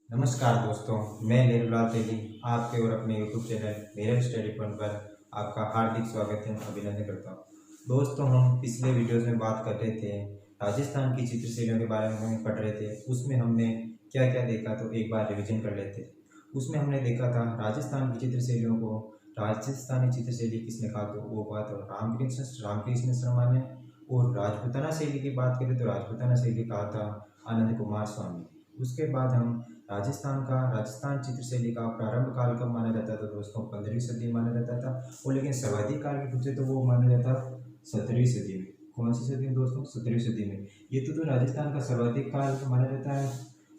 नमस्कार दोस्तों, मैं निर्मला तेली आपके और अपने यूट्यूब चैनल मेरे स्टडी पॉइंट पर आपका हार्दिक स्वागत है, अभिनंदन करता हूँ। दोस्तों, हम पिछले वीडियोस में बात कर रहे थे राजस्थान की चित्रशैलियों के बारे में हम पढ़ रहे थे। उसमें हमने क्या क्या देखा तो एक बार रिविजन कर लेते। उसमें हमने देखा था राजस्थान की चित्रशैलियों को राजस्थानी चित्रशैली किसने कहा तो वो बात और रामकृष्ण शर्मा ने। और राजपूताना शैली की बात करें तो राजपूताना शैली कहा था आनंद कुमार स्वामी। उसके बाद हम राजस्थान चित्रशैली का प्रारंभ काल कब माना जाता था दोस्तों? 15वीं सदी माना जाता था। और लेकिन सर्वाधिक काल की पूछे तो वो माना जाता 17वीं सदी में। कौन सी सदी में दोस्तों? 17वीं सदी में। ये तो राजस्थान का सर्वाधिक काल माना जाता है।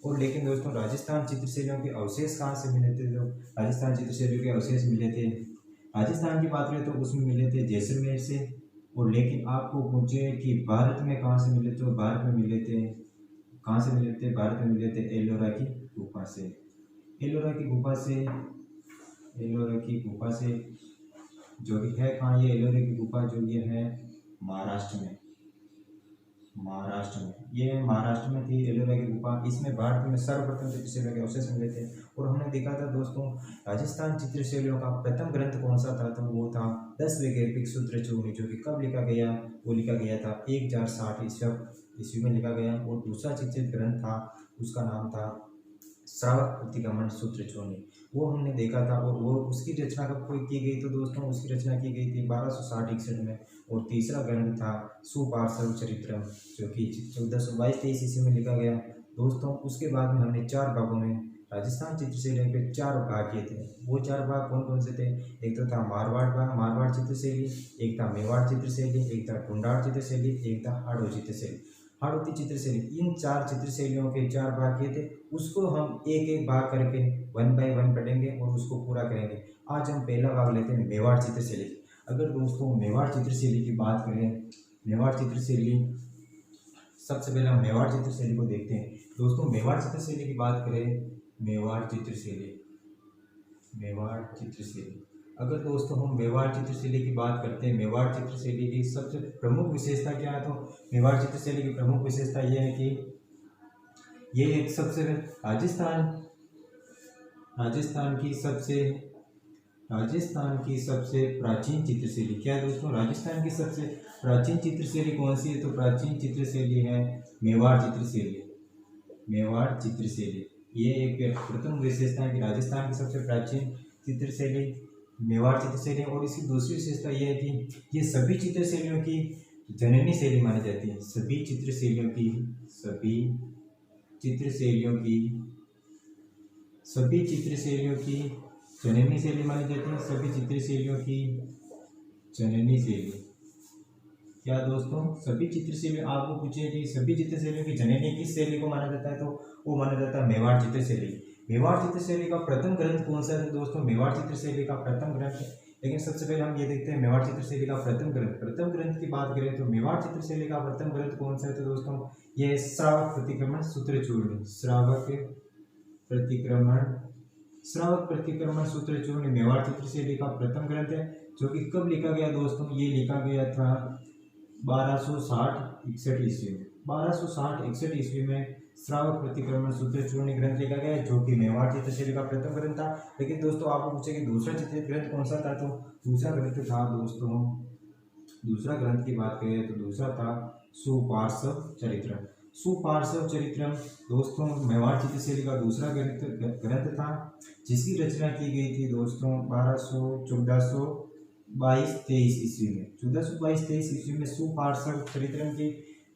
और लेकिन दोस्तों, राजस्थान चित्रशैलियों के अवशेष कहाँ से मिले थे? जो राजस्थान चित्रशैलियों के अवशेष मिले थे राजस्थान की बात करें तो उसमें मिले थे जैसलमेर से। और लेकिन आपको पूछे कि भारत में कहाँ से मिले? तो भारत में मिले थे, कहाँ से मिले थे? भारत में मिले थे एलोरा की गुफा से। एलोरा की गुफा से, एलोरा की गुफा से जो कि है कहाँ? ये एलोरा की गुफा जो ये है महाराष्ट्र में, ये महाराष्ट्र में थी एलोरा की गुफा। इसमें भारत में सर्वप्रथम चित्रशैलियों के अवशेष मिले थे। और हमने देखा था दोस्तों, राजस्थान चित्रशैलियों का प्रथम ग्रंथ कौन सा था? तो वो था 10 वैकल्पिक सूत्र चूर्ण, जो कि कब लिखा गया? वो लिखा गया था 1060 ईस्वी में लिखा गया। और दूसरा चित्रित ग्रंथ था, उसका नाम था श्रावक प्रतिक्रमण सूत्र चूर्ण, वो हमने देखा था। और वो उसकी रचना कब कोई की गई? तो दोस्तों, उसकी रचना की गई थी 1260-61 में। और तीसरा ग्रंथ था सुपार्श्व चरित्रम, जो कि 1422-23 ईस्वी में लिखा गया। दोस्तों, उसके बाद में हमने 4 भागों में राजस्थान चित्रशैली के 4 भाग किए थे। वो 4 भाग कौन कौन से थे? एक तो था मारवाड़ चित्रशैली, एक था मेवाड़ चित्रशैली, एक था टुंडार चित्रशैली, एक था हाड़ो चित्रशैली। हाड़ौती चित्रशैली, इन 4 चित्रशैलियों के 4 भाग किए थे। उसको हम एक एक भाग करके 1 बाय 1 पढ़ेंगे और उसको पूरा करेंगे। आज हम पहला भाग लेते हैं मेवाड़ चित्रशैली। अगर दोस्तों मेवाड़ चित्रशैली की बात करें, मेवाड़ चित्रशैली, सबसे पहले हम मेवाड़ चित्रशैली को देखते हैं। दोस्तों, मेवाड़ चित्रशैली की बात करें, मेवाड़ चित्रशैली, मेवाड़ चित्रशैली, अगर दोस्तों हम मेवाड़ चित्रशैली की बात करते हैं, मेवाड़ चित्रशैली की सबसे प्रमुख विशेषता क्या है? तो मेवाड़ चित्रशैली की प्रमुख विशेषता यह है कि ये एक सबसे राजस्थान की सबसे प्राचीन चित्रशैली क्या है दोस्तों? राजस्थान की सबसे प्राचीन चित्रशैली कौन सी है? तो प्राचीन चित्रशैली है मेवाड़ चित्रशैली। मेवाड़ चित्रशैली, ये एक प्रथम विशेषता है कि राजस्थान की सबसे प्राचीन चित्रशैली मेवाड़ चित्रशैली। और इसकी दूसरी विशेषता यह है कि ये सभी चित्रशैलियों की जननी शैली मानी जाती है। सभी चित्रशैलियों की जननी शैली मानी जाती है। सभी चित्रशैलियों की जननी शैली क्या दोस्तों? सभी चित्रशैली, आपको पूछे कि सभी चित्रशैलियों की जननी किस शैली को माना जाता है? तो वो माना जाता है मेवाड़ चित्रशैली। मेवाड़ चित्रशैली का प्रथम ग्रंथ कौन सा है दोस्तों? मेवाड़ चित्रशैली का प्रथम ग्रंथ, लेकिन सबसे पहले हम ये देखते हैं मेवाड़ चित्रशैली का प्रथम ग्रंथ की बात करें तो मेवाड़ चित्रशैली का प्रथम ग्रंथ कौन सा है? तो दोस्तों, ये श्रावक प्रतिक्रमण सूत्र चूर्ण, श्रावक प्रतिक्रमण सूत्र चूर्ण मेवाड़ चित्रशैली का प्रथम ग्रंथ है। जो कि कब लिखा गया दोस्तों? ये लिखा गया था 1260-61 ईस्वी में। 1260-61 ईस्वी में श्रावक प्रतिक्रमण सूत्र चूर्ण ग्रंथ लिखा गया, जो कि मेवाड़ चित्रशैली का प्रथम ग्रंथ था। लेकिन दोस्तों, आपको पूछे कि दूसरा चित्रित ग्रंथ कौन सा था? तो दूसरा ग्रंथ था दोस्तों, दूसरा ग्रंथ की बात करें तो दूसरा था सुपार्श्व चरित्रम। सुपार्श्व चरित्रम दोस्तों मेवाड़ चित्रशैली का दूसरा ग्रंथ था, जिसकी रचना की गई थी दोस्तों 1422-23 ईस्वी में। 1422-23 ईस्वी में सुपार्श्व चरित्रम की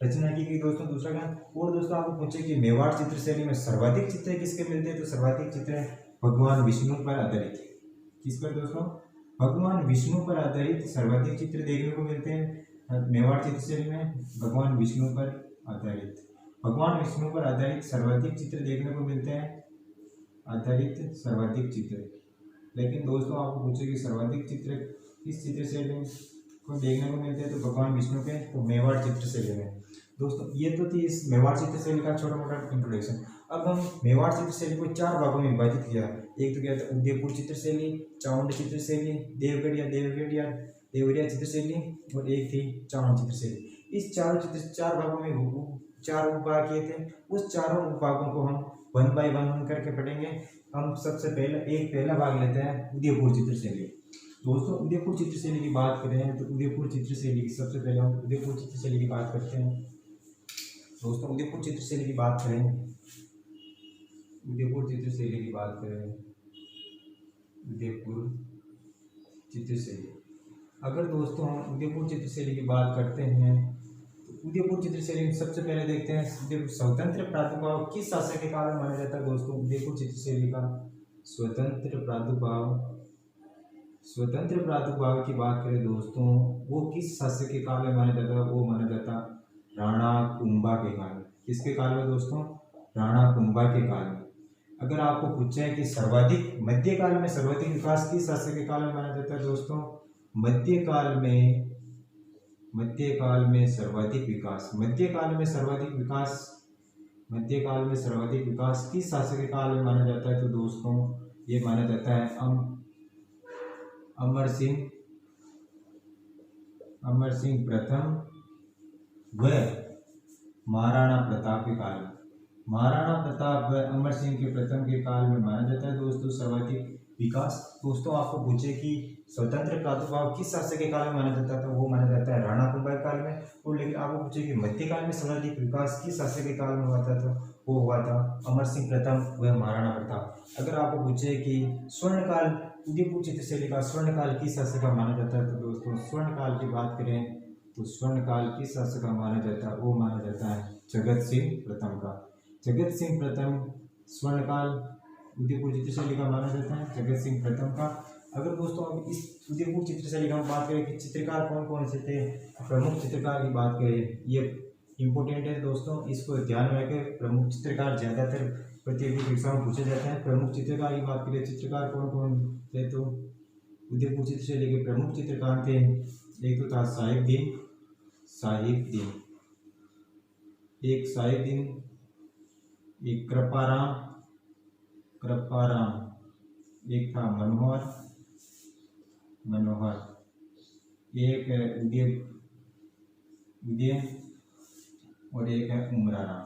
रचना की गई दोस्तों, दूसरा ग्रंथ। और दोस्तों, आपको पूछे कि मेवाड़ चित्रशैली में सर्वाधिक चित्र किसके मिलते हैं? तो सर्वाधिक चित्र भगवान विष्णु पर आधारित। किस पर दोस्तों? भगवान विष्णु पर आधारित सर्वाधिक चित्र देखने को मिलते हैं मेवाड़ चित्रशैली में। भगवान विष्णु पर आधारित सर्वाधिक चित्र देखने को मिलते हैं, सर्वाधिक चित्र। लेकिन दोस्तों, आपको पूछे कि सर्वाधिक चित्र किस चित्रशैली को देखने को मिलते हैं? तो भगवान विष्णु के तो मेवाड़ चित्रशैली में। दोस्तों, ये तो थी इस मेवाड़ चित्रशैली का छोटा मोटा इंट्रोडक्शन। अब हम मेवाड़ चित्रशैली को 4 भागों में विभाजित किया। एक तो क्या था? उदयपुर चित्रशैली, चामुंड चित्रशैली, देवरिया चित्रशैली, और एक थी चावण चित्रशैली। इस चार भागों में 4 उपभाग किए थे। उस चारों उपभागों को हम वन बाय वन करके पढ़ेंगे। हम सबसे पहला भाग लेते हैं उदयपुर चित्रशैली। दोस्तों उदयपुर चित्रशैली की बात करें तो उदयपुर चित्रशैली की सबसे पहले हम उदयपुर चित्रशैली की बात करते हैं। दोस्तों उदयपुर चित्रशैली की बात करें, उदयपुर चित्रशैली की बात करें, उदयपुर चित्रशैली, अगर दोस्तों हम उदयपुर चित्रशैली की बात करते हैं तो उदयपुर चित्रशैली में सबसे पहले देखते हैं स्वतंत्र प्रादुर्भाव किस शासक के काल में माना जाता है। दोस्तों उदयपुर चित्रशैली का स्वतंत्र प्रादुर्भाव की बात करें दोस्तों, वो किस शासक के काल में माना जाता है, वो माना जाता राणा कुंभा के काल में। किसके काल में दोस्तों? राणा कुंभा के काल में। अगर आपको पूछे कि सर्वाधिक मध्यकाल में सर्वाधिक विकास किस शासक के काल में माना जाता है दोस्तों? मध्यकाल में सर्वाधिक विकास किस शासक के काल में माना जाता है? तो दोस्तों ये माना जाता है अमर सिंह प्रथम व महाराणा प्रताप के काल में। महाराणा प्रताप व अमर सिंह के प्रथम के काल में माना जाता है दोस्तों सर्वाधिक विकास। दोस्तों आपको पूछे कि स्वतंत्र प्रादुर्भाव किस शासक के काल में माना जाता था, वो माना जाता है राणा कुंभा के काल में। और लेकिन आपको पूछे कि मध्यकाल में सर्वाधिक विकास किस शासक के काल में हुआ था, तो वो हुआ था अमर सिंह प्रथम व महाराणा प्रताप। अगर आपको पूछे कि स्वर्णकाल उदयपुर चित्रशैली का स्वर्णकाल किस शासक का माना जाता है, तो दोस्तों स्वर्णकाल की बात करें तो स्वर्णकाल किस शासक का माना जाता है, वो माना जाता है जगत सिंह प्रथम का। जगत सिंह प्रथम स्वर्णकाल उदयपुर चित्रशैली का माना जाता है, जगत सिंह प्रथम का। अगर दोस्तों अब इस उदयपुर चित्रशैली का हम बात करें कि चित्रकार कौन कौन से थे, प्रमुख चित्रकार की बात करें, ये इंपॉर्टेंट है दोस्तों, इसको ध्यान में रखें। प्रमुख चित्रकार ज्यादातर प्रतियोगी परीक्षा में पूछे जाते हैं। प्रमुख चित्रकार की बात करें, चित्रकार कौन कौन थे, तो उदयपुर चित्रशैली के प्रमुख चित्रकार थे, एक तो था साहिबदीन, एक कृपाराम, एक था मनोहर, एक है उदय और एक है उमराराम।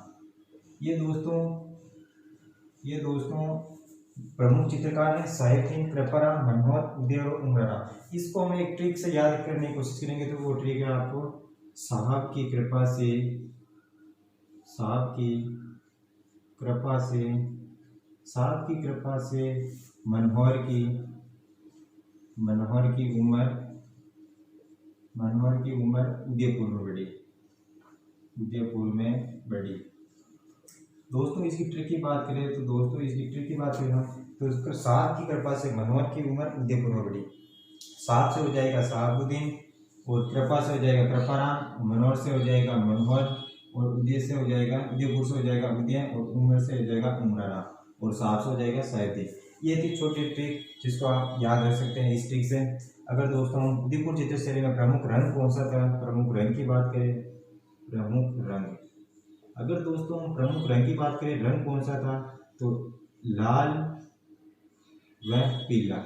ये दोस्तों प्रमुख चित्रकार है, साहिबदीन, कृपाराम, मनोहर, उदय और उमराराम। इसको हम एक ट्रिक से याद करने की कोशिश करेंगे तो वो ट्रिक है आपको साहब की कृपा से मनोहर की उम्र उदयपुर में बढ़ी। दोस्तों इसकी ट्रिक की बात करें हम तो उसको साहब की कृपा से मनोहर की उम्र उदयपुर में बढ़ी। साहब से हो जाएगा साहबुद्दीन और कृपा से हो जाएगा कृपाराम, मनोहर से हो जाएगा मनोहर और उदय से हो जाएगा उदयपुर से हो जाएगा उदय और उम्र से हो जाएगा उमराराम और साहब से हो जाएगा साहिबदीन। ये थी छोटी ट्रिक जिसको आप याद रख सकते हैं इस ट्रिक से। अगर दोस्तों हम उदयपुर चित्रशैली में प्रमुख रंग कौन सा था, प्रमुख रंग की बात करें, अगर दोस्तों हम प्रमुख रंग की बात करें, रंग कौन सा था, तो लाल व पीला।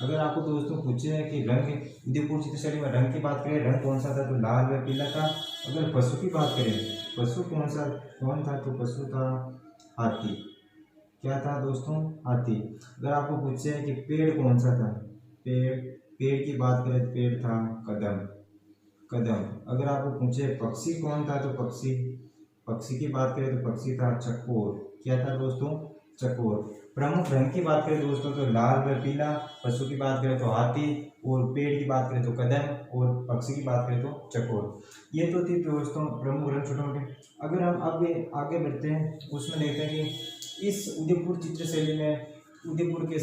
अगर आपको दोस्तों पूछे हैं कि रंग उदयपुर चित्रशैली में रंग की बात करें, रंग कौन सा था, तो लाल व पीला था। अगर पशु की बात करें, पशु कौन था, तो पशु था हाथी। क्या था दोस्तों? हाथी। अगर आपको पूछे हैं कि पेड़ कौन सा था, पेड़ की बात करें तो पेड़ था कदम। अगर आपको पूछे पक्षी कौन था, तो पक्षी की बात करें तो पक्षी था चकोर। क्या था दोस्तों? चकोर। प्रमुख रंग की बात करें दोस्तों तो लाल व पीला, पशु की बात करें तो हाथी और पेड़ की बात करें तो कदम और पक्षी की बात करें तो चकोर। ये तो थी दोस्तों प्रमुख रंग छोटे मोटे। अगर हम आगे बढ़ते हैं उसमें देखते हैं कि इस उदयपुर चित्रशैली में उदयपुर के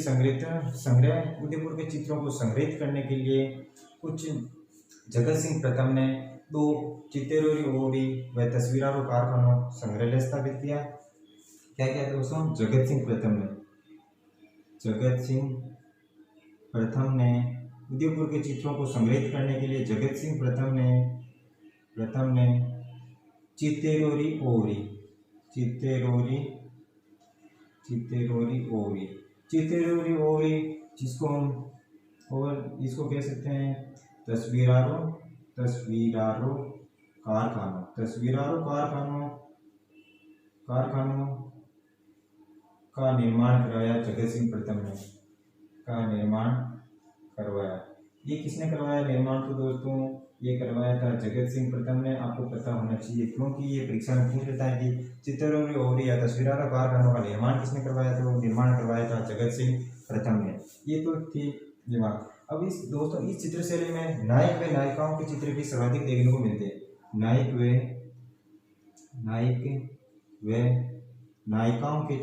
उदयपुर के चित्रों को संग्रहित करने के लिए कुछ जगत सिंह प्रथम ने 2 चित्तेरोरी ओरी व तस्वीरों कारखानों संग्रहालय स्थापित किया। क्या क्या दोस्तों? जगत सिंह प्रथम ने उदयपुर के चित्रों को संग्रहित करने के लिए जगत सिंह प्रथम ने चित्तेरोरी ओरी जिसको हम और इसको कह सकते हैं तस्वीरारों कारखानों का निर्माण करवाया जगत सिंह प्रथम ने, का निर्माण करवाया। ये किसने करवाया निर्माण? तो दोस्तों ये करवाया था जगत सिंह प्रथम ने। आपको पता होना चाहिए क्योंकि ये परीक्षा में पूछ लेता है कि चित्रों या तस्वीरों कारखानों का निर्माण किसने करवाया था? वो निर्माण करवाया था जगत सिंह प्रथम ने। ये तो थी दिमाग। अब इस दोस्तों इस चित्रशैली में नायक व नायिकाओं के चित्र भी सर्वाधिक देखने को मिलते हैं। नायक व नायिकाओं के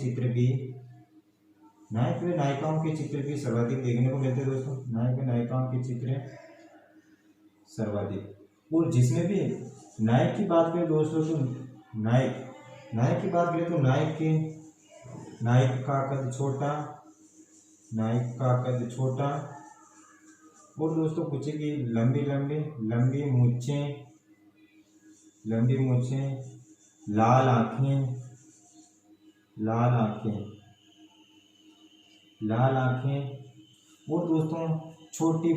चित्र भी सर्वाधिक देखने को मिलते हैं दोस्तों। नायक व नायिकाओं के चित्र सर्वाधिक। और जिसमें भी नायक की बात करें दोस्तों तो नायक की बात करें तो नायक का कद छोटा और दोस्तों पूछे कि लंबी मूछें, लाल आंखें और दोस्तों छोटी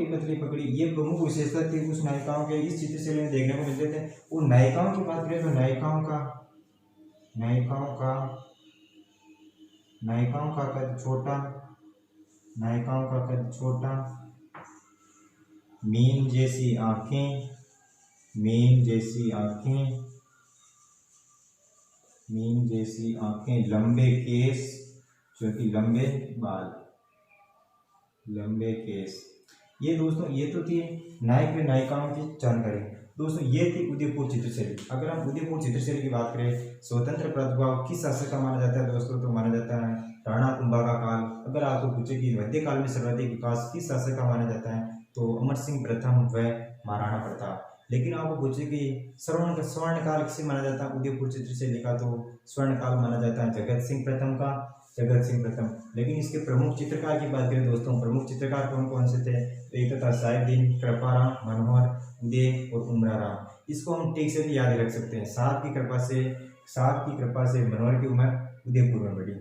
पतली पगड़ी। ये प्रमुख विशेषता थी उस नायिकाओं के इस चित्रशैली में देखने को मिलते थे। और नायिकाओं की बात करें तो नायिकाओं का कद छोटा, मीन जैसी आंखें, लंबे केस, जो कि लंबे केस। ये दोस्तों ये तो थी नायक व नायिकाओं की जानकारी। दोस्तों ये थी उदयपुर चित्रशैली। अगर हम उदयपुर चित्रशैली की बात करें, स्वतंत्र प्रादुर्भाव किस शासक का माना जाता है दोस्तों? तो माना जाता है राणा कुंभा का काल। अगर आपको पूछे कि मध्यकाल में सर्वाधिक विकास किस शासक का माना जाता है, तो अमर सिंह प्रथम व महाराणा प्रताप। लेकिन आपको पूछे कि स्वर्ण काल किसे माना जाता है उदयपुर चित्रशैली का, तो स्वर्ण काल माना जाता है जगत सिंह प्रथम। लेकिन इसके प्रमुख चित्रकार की बात करें दोस्तों, प्रमुख चित्रकार कौन कौन से थे? तो एक था साहिबदीन, कृपाराम, मनोहर, उदय और उमराराम। इसको हम ठीक से भी याद रख सकते हैं। सात की कृपा से मनोहर की उम्र उदयपुर में बढ़ी।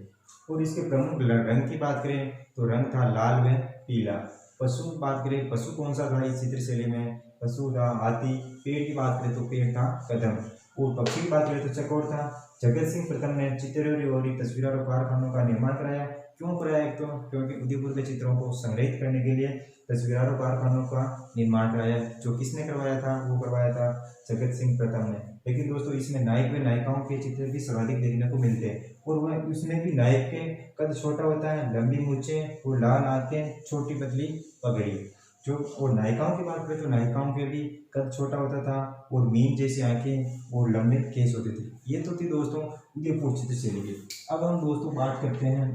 और इसके प्रमुख रंग की बात करें तो रंग था लाल व पीला। पशु की बात करें, पशु कौन सा था इस चित्रशैली में? पशु था हाथी। पेड़ की बात करें तो पेड़ था कदम। और पक्षी की बात करें तो चकोर था। जगत सिंह प्रथम ने चित्रों और तस्वीरों और कारखानों का निर्माण कराया। क्यों कराया? एक तो क्योंकि उदयपुर के चित्रों को संग्रहित करने के लिए तस्वीरों और कारखानों का निर्माण कराया। जो किसने करवाया था? वो करवाया था जगत सिंह प्रथम ने। लेकिन दोस्तों इसमें नायक व नायिकाओं के चित्र भी सर्वाधिक देखने को मिलते हैं। और वह उसमें भी नायक के कद छोटा होता है, लंबी मूछें और लाल आंखें, छोटी पतली पगड़ी। जो और नायिकाओं की बात करें तो नायिकाओं के भी कद छोटा होता था और मीन जैसी आंखें और लंबे केस होते थे। ये तो थी दोस्तों उदयपुर चित्रशैली की। अब हम दोस्तों बात करते हैं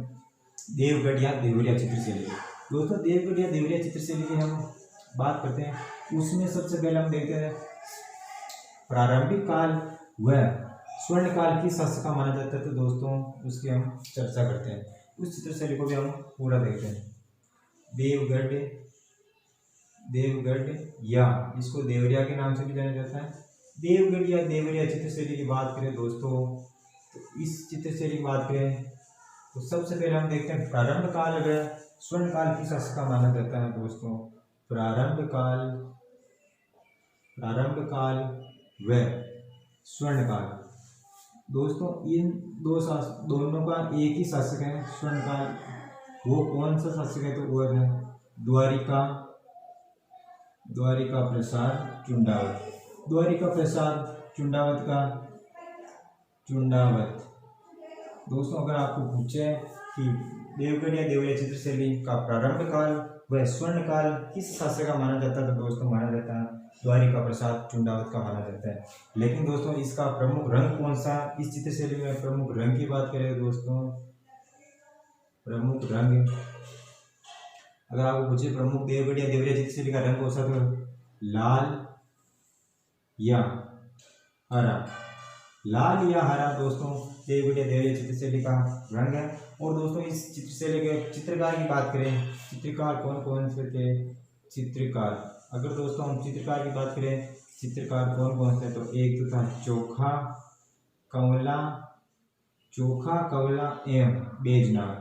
देवगढ़ या देवरिया चित्रशैली की। दोस्तों देवगढ़ या देवरिया चित्रशैली की हम बात करते हैं, उसमें सबसे पहले हम देखते हैं प्रारंभिक काल व स्वर्ण काल किस शासक का माना जाता है। तो दोस्तों उसकी हम चर्चा करते हैं, उस चित्रशैली को भी हम पूरा देखते हैं। देवगढ़ या इसको देवरिया के नाम से भी जाना जाता है। देवगढ़ या देवरिया चित्रशैली की बात करें दोस्तों, तो इस चित्रशैली की बात करें तो सबसे पहले हम देखते हैं प्रारंभ काल व स्वर्ण काल किस शासक का माना जाता है दोस्तों। प्रारंभ काल व स्वर्ण काल। दोस्तों इन दोनों का एक ही शासक है स्वर्ण काल। वो कौन सा शासक है? तो वो है द्वारिका प्रसाद चुंडावत। दोस्तों अगर आपको पूछे कि देवगढ़ या देवरिया चित्रशैली का प्रारंभ काल व स्वर्ण काल किस शासक का माना जाता है, तो दोस्तों माना जाता है द्वारिका प्रसाद चुंडावत का माना जाता है। लेकिन दोस्तों इसका प्रमुख रंग कौन सा? इस चित्रशैली में प्रमुख रंग की बात करें दोस्तों, प्रमुख रंग अगर आपको पूछे प्रमुख देवगढ़ या देवरिया चित्रशैली का रंग कौन सा, तो लाल या हरा दोस्तों देवगढ़ या देवरिया चित्रशैली का रंग है। और दोस्तों इस चित्रशैली के चित्रकार की बात करें, चित्रकार कौन कौन से थे? अगर दोस्तों हम चित्रकार की बात करें, चित्रकार कौन कौन से? तो एक तो था चोखा, कवला एवं बैजनाथ।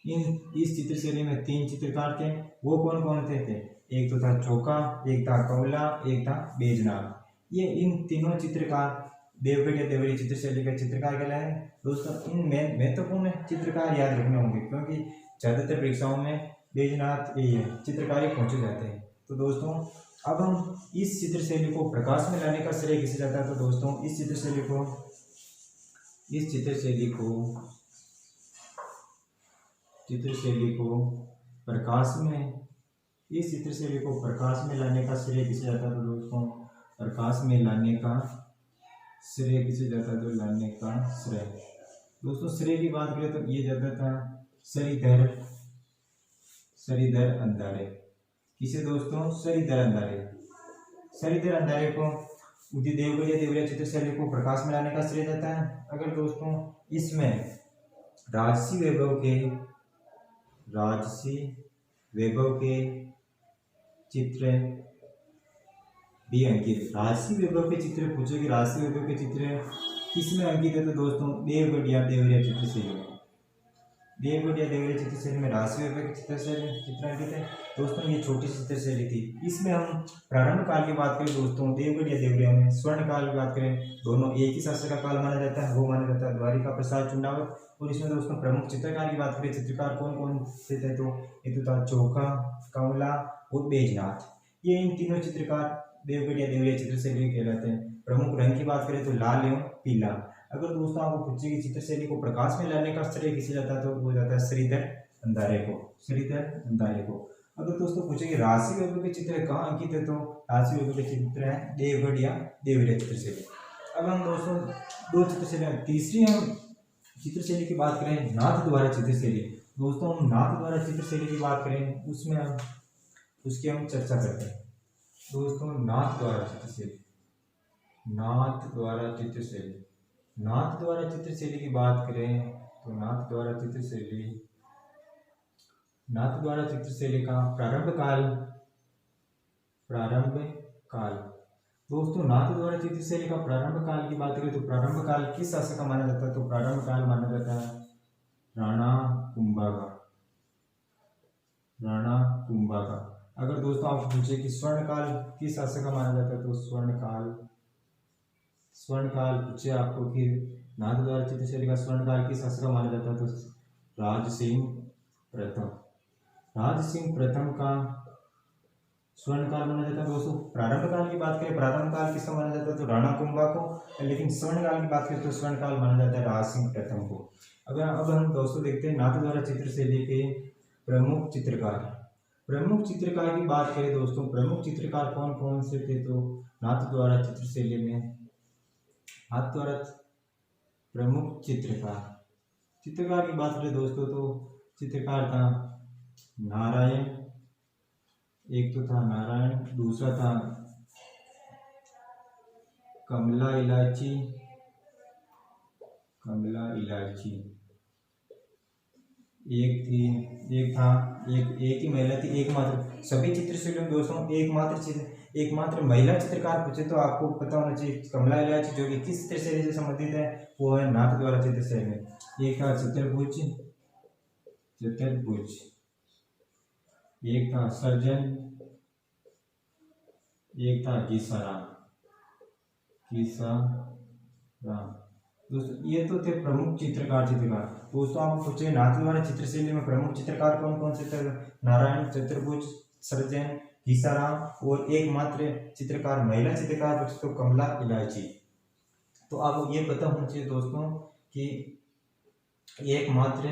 इस चित्रशैली में 3 चित्रकार थे। वो कौन कौन थे? एक तो था चोखा, एक था कवला, एक था बैजनाथ। ये इन तीनों चित्रकार देवगढ़ या देवरी चित्रशैली के चित्रकार कहलाए दोस्तों। इन महत्वपूर्ण चित्रकार याद रखने होंगे, क्योंकि ज़्यादातर परीक्षाओं में बैजनाथ ये चित्रकारी पूछे जाते हैं। तो दोस्तों अब हम इस चित्रशैली को प्रकाश में लाने का श्रेय किसे जाता है? तो दोस्तों इस चित्रशैली को प्रकाश में लाने का श्रेय किसे जाता है? तो दोस्तों प्रकाश में लाने का श्रेय किसे जाता है? तो लाने का श्रेय दोस्तों श्रेय की बात करें तो ये जाता था श्रीधर अंधारे। किसे दोस्तों? श्रीधर अंधारे को देवगढ़ या देवरिया चित्रशैली को प्रकाश में लाने का श्रेय जाता है। अगर दोस्तों इसमें राजसी वैभव के चित्र भी अंकित, राजसी वैभव के चित्र पूछे कि राजसी वैभव के चित्र किसमें अंकित है? तो दोस्तों देवगढ़ या देवरिया चित्रशैली में। देवगढ़ या देवरिया चित्रशैली में राजसी वैभव के चित्र अंकित है। दोस्तों ये छोटी चित्रशैली थी। इसमें हम प्रारंभ काल की बात करें दोस्तों, देवगढ़ या देवरिया में स्वर्ण काल की बात करें, दोनों एक ही शासक का काल माना जाता है, वो माना जाता है द्वारिका प्रसाद चुंडावत। और इसमें दोस्तों प्रमुख चित्रकार की बात करें, चित्रकार कौन कौन से थे? तो ये तो था चोखा, कमला और बैजनाथ। ये इन तीनों चित्रकार देवगढ़ या देवरिया चित्रशैली कहलाते हैं। प्रमुख रंग की बात करें तो लाल एवं पीला। अगर दोस्तों आपको पूछे कि चित्रशैली को प्रकाश में लाने का श्रेय किसे जाता है? तो वो जाता है श्रीधर अंधारे को। अगर दोस्तों पूछे कि राजसी वैभव के चित्र कहाँ अंकित है? तो राजसी वैभव के चित्र है देवगढ़ या देवरिया चित्रशैली। अब हम दोस्तों दो चित्रशैली, तीसरी हम चित्रशैली की बात करें नाथ द्वारा चित्रशैली। दोस्तों हम नाथ द्वारा चित्रशैली की बात करें उसमें हम उसकी हम चर्चा करते हैं। दोस्तों नाथ द्वारा चित्रशैली की बात करें तो नाथ द्वारा चित्रशैली का प्रारंभ काल दोस्तों नाथ द्वारा चित्रशैली का प्रारंभ काल की बात करें तो प्रारंभ काल किस शासक का माना जाता है? तो प्रारंभ काल माना जाता है राणा कुंभा का। अगर दोस्तों आपको पूछे कि स्वर्ण काल किस शासक का माना जाता है? तो स्वर्ण काल पूछे आपको कि नाथ द्वारा चित्रशैली का स्वर्ण काल किस शासक का माना जाता है? तो राज सिंह प्रथम का स्वर्ण काल माना जाता है। दोस्तों प्रारंभ काल की बात करें, प्रारंभ काल किसका माना जाता है? तो राणा कुंभा को। लेकिन स्वर्ण काल की बात करें तो स्वर्ण काल माना जाता है राज सिंह प्रथम को। अगर अब हम दोस्तों देखते हैं नाथ द्वारा चित्रशैली के प्रमुख चित्रकार की बात करें दोस्तों, प्रमुख चित्रकार कौन कौन से थे? तो नाथ द्वारा चित्रशैली में प्रमुख चित्रकार की बात करें दोस्तों तो चित्रकार था नारायण, एक तो था नारायण, दूसरा था कमला इलायची, एक ही महिला थी, एकमात्र। सभी चित्रशैलियों में दोस्तों एकमात्र महिला चित्रकार पूछे तो आपको पता होना चाहिए कमला इलायची, जो कि किस चित्रशैली से संबंधित है? वो है नाथ द्वारा चित्रशैली में। एक था चतुर्भुज, एक था सर्जन, एक था गीसाराम। दोस्तों ये तो थे प्रमुख चित्रकार। दोस्तों आप पूछे नाथ द्वारा चित्रशैली में प्रमुख चित्रकार कौन कौन से थे? नारायण, चतुर्भुज, सर्जन, गीसाराम और एकमात्र चित्रकार महिला चित्रकार पूछे तो कमला इलायची। तो आपको ये पता होना चाहिए दोस्तों कि एकमात्र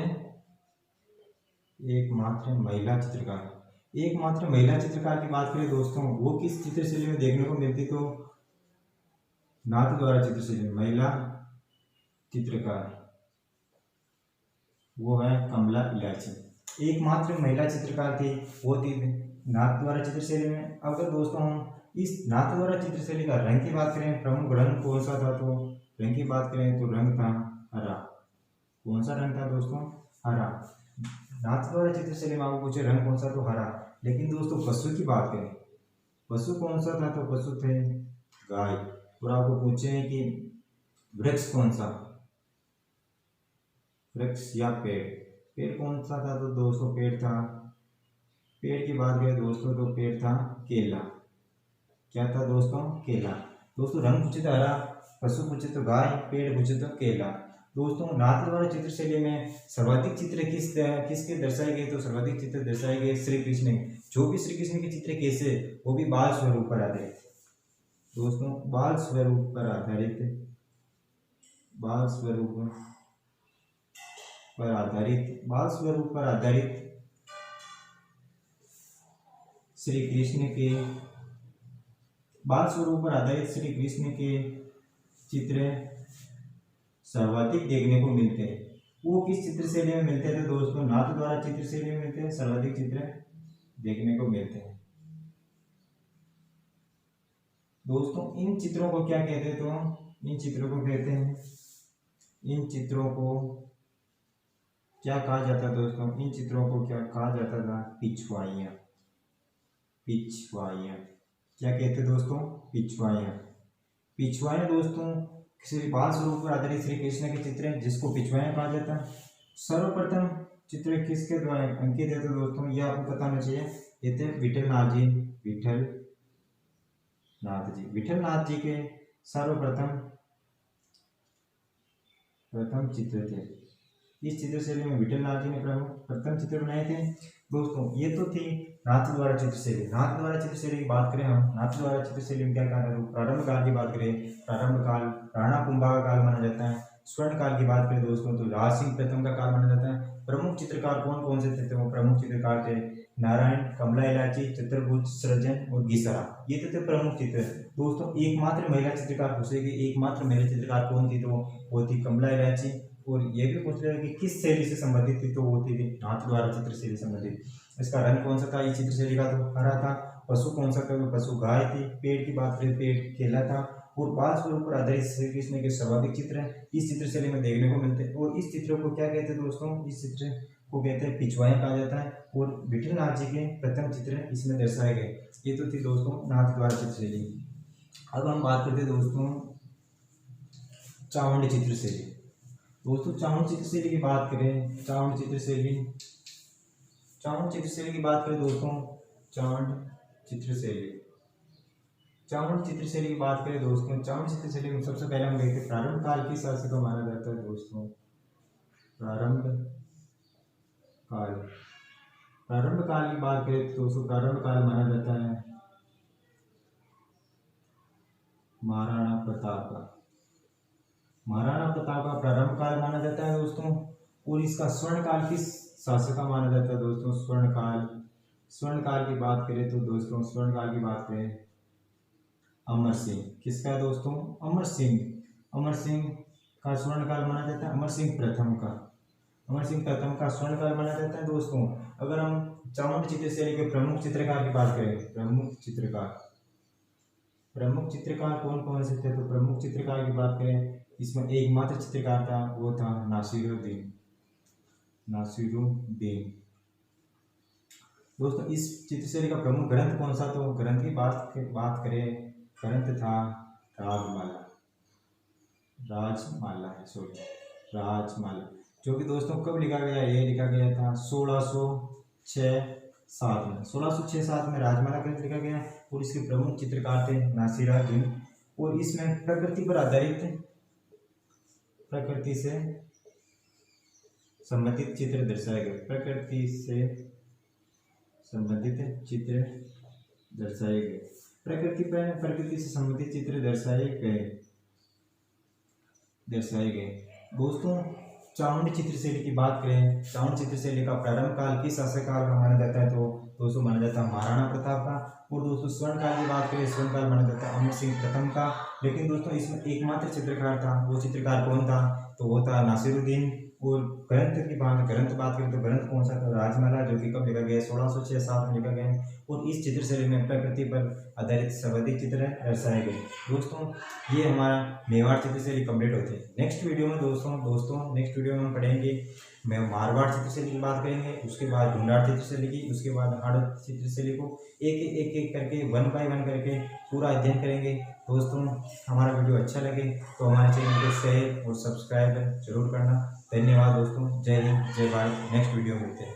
महिला चित्रकार की बात करें दोस्तों, वो किस चित्रशैली में देखने को मिलती? तो नाथ द्वारा चित्रशैली महिला चित्रकार वो है कमला इलायची। एकमात्र महिला चित्रकार थी, वो थी नाथ द्वारा चित्रशैली में। अगर दोस्तों हम इस नाथ द्वारा चित्रशैली का रंग की बात करें, प्रमुख रंग कौन सा था? तो रंग की बात करें तो रंग था हरा। कौन सा रंग था दोस्तों? हरा। नाथ द्वारा चित्रशैली में आपको पूछे रंग कौन सा? तो हरा। लेकिन दोस्तों पशु की बात करें, पशु कौन सा था? तो पशु थे गाय। और आपको पूछे कि वृक्ष कौन सा? वृक्ष या पेड़ कौन सा था? तो दोस्तों पेड़ था, पेड़ की बात करें दोस्तों तो पेड़ था केला। क्या था दोस्तों? केला। दोस्तों रंग पूछे तो हरा, पशु पूछे तो गाय, पेड़ पूछे तो केला। दोस्तों नाथ द्वारा चित्र शैली में सर्वाधिक चित्र किसके दर्शाए गए, तो सर्वाधिक चित्र दर्शाए गए श्री कृष्ण के। जो भी श्री कृष्ण के चित्र कैसे, वो भी बाल स्वरूप पर आधारित। दोस्तों बाल स्वरूप पर आधारित, बाल स्वरूप पर आधारित, बाल स्वरूप पर आधारित श्री कृष्ण के, बाल स्वरूप पर आधारित श्री कृष्ण के चित्र सर्वाधिक देखने को मिलते हैं। वो किस चित्र शैली में मिलते हैं, तो दोस्तों नाथ द्वारा चित्र शैली में मिलते हैं, सर्वाधिक चित्र देखने को मिलते हैं। दोस्तों इन चित्रों को क्या कहते हैं, तो इन चित्रों को कहते हैं, इन चित्रों को क्या कहा जाता है दोस्तों, इन चित्रों को क्या कहा जाता था, पिछवाइयाँ। पिछवाइयाँ क्या कहते हैं दोस्तों, पिछवाइयाँ। पिछवाइयाँ दोस्तों श्री बाल स्वरूप पर आधारित श्री कृष्ण के चित्र हैं, जिसको पिछवाइयाँ कहा जाता है। सर्वप्रथम चित्र किसके द्वारा अंकित है, तो दोस्तों यह आपको पता होना चाहिए, ये थे विठल नाथ जी, विठल नाथ जी, विठल नाथ जी के सर्वप्रथम चित्र थे। इस चित्र शैली में विठल नाथ जी ने प्रथम चित्र बनाए थे। दोस्तों ये तो थी नाथ द्वारा चित्र शैली। नाथ द्वारा चित्र शैली की बात करें हम, नाथ द्वारा चित्र शैली में क्या कहा, प्रारंभ काल की बात करें, प्रारंभ काल राणा कुंभा का काल माना जाता है। स्वर्ण काल की बात करें दोस्तों, तो राज सिंह प्रथम का काल माना जाता है। प्रमुख चित्रकार कौन कौन से थे, तो प्रमुख चित्रकार थे नारायण, कमला इलाची, चतुर्भुज, सृजन और गीसरा। ये थे प्रमुख चित्र। दोस्तों एकमात्र महिला चित्रकार पूछेगी, एकमात्र महिला चित्रकार कौन थी, तो वो थी कमला इलाची। और ये भी पूछ रहे हैं कि किस शैली से संबंधित थी, तो वो थी नाथ द्वारा चित्र शैली संबंधित। इसका रंग कौन सा था इस चित्र शैली का, तो हरा था। पशु कौन सा था, तो पशु गाय थी। पेड़ की बात करें, पेड़ केला था। और बाल स्वरूप पर आधारित श्री कृष्ण के सर्वाधिक चित्र इस चित्र शैली में देखने को मिलते हैं। और इस चित्र को क्या कहते हैं दोस्तों, इस चित्र को कहते हैं पिछवाइयाँ कहा जाता है। और विठल नाथ जी के प्रथम चित्र इसमें दर्शाए गए। ये तो थी दोस्तों नाथ द्वारा चित्र शैली। अब हम बात करते हैं दोस्तों चावंड चित्र शैली। दोस्तों चावंड चित्र शैली की बात करें, चावंड चित्र शैली, चावंड चित्र शैली की बात करें दोस्तों, चावंड चित्र शैली, चावंड चित्र शैली की बात करें दोस्तों, चावंड चित्र शैली में सबसे पहले हम देखते हैं प्रारंभ काल की शासक को माना जाता है दोस्तों। प्रारंभ काल, प्रारंभ काल की बात करें तो दोस्तों प्रारंभ काल माना जाता है महाराणा प्रताप का, महाराणा प्रताप का प्रारंभ काल माना जाता है दोस्तों। और इसका स्वर्ण काल किस शासक का माना जाता है दोस्तों, स्वर्ण काल, स्वर्ण काल की बात करें तो दोस्तों स्वर्ण काल की बात करें अमर सिंह, किसका है दोस्तों, अमर सिंह, अमर सिंह का स्वर्ण काल माना जाता है, अमर सिंह प्रथम का, अमर सिंह प्रथम का स्वर्ण काल माना जाता है दोस्तों। अगर हम चावंड चित्र शैली के प्रमुख चित्रकार की बात करें, प्रमुख चित्रकार, प्रमुख चित्रकार कौन कौन से थे, तो प्रमुख चित्रकार की बात करें, इसमें एकमात्र चित्रकार था, वो था नासिरुद्दीन, नासिरुद्दीन। दोस्तों इस चित्र शैली का प्रमुख ग्रंथ कौन सा, तो ग्रंथ की बात करें, ग्रंथ था राजमाला, राजमाला है, सॉरी राजमाला, जो कि दोस्तों कब लिखा गया, ये लिखा गया था 1606-7 में, 1606-7 में राजमाला ग्रंथ लिखा गया। और इसके प्रमुख चित्रकार थे नासिरुद्दीन। और इसमें प्रकृति पर आधारित, प्रकृति से संबंधित चित्र दर्शाए गए, प्रकृति से संबंधित चित्र दर्शाए गए, प्रकृति से संबंधित चित्र दर्शाए गए। दोस्तों चावंड चित्र शैली की बात करें, चावंड चित्र शैली का प्रारंभ काल किस शासक काल का माना जाता है, तो दोस्तों माना जाता है महाराणा प्रताप का। और दोस्तों स्वर्ण काल की बात करें, स्वर्ण काल माना जाता है अमर सिंह प्रथम का। लेकिन दोस्तों इसमें एकमात्र चित्रकार था, वो चित्रकार कौन था, तो वो था नासिरुद्दीन। और ग्रंथ बात करें तो ग्रंथ कौन सा था, राजमाला, जो कि कब लिखा गया, 1606-7 में लिखा गया। और इस चित्र शैली में प्रकृति पर आधारित सर्वाधिक चित्र दर्शाए गए। दोस्तों ये हमारा मेवाड़ चित्र शैली कंप्लीट होती है। नेक्स्ट वीडियो में दोस्तों नेक्स्ट वीडियो में हम पढ़ेंगे मारवाड़ चित्र शैली की बात करेंगे, उसके बाद ढूंढाड़ चित्र शैली की, उसके बाद हाड़ौत चित्र शैली को एक करके 1 by 1 करके पूरा अध्ययन करेंगे। दोस्तों हमारा वीडियो अच्छा लगे तो हमारे चैनल को शेयर और सब्सक्राइब जरूर करना। धन्यवाद दोस्तों, जय हिंद, जय भारत। नेक्स्ट वीडियो मिलते हैं।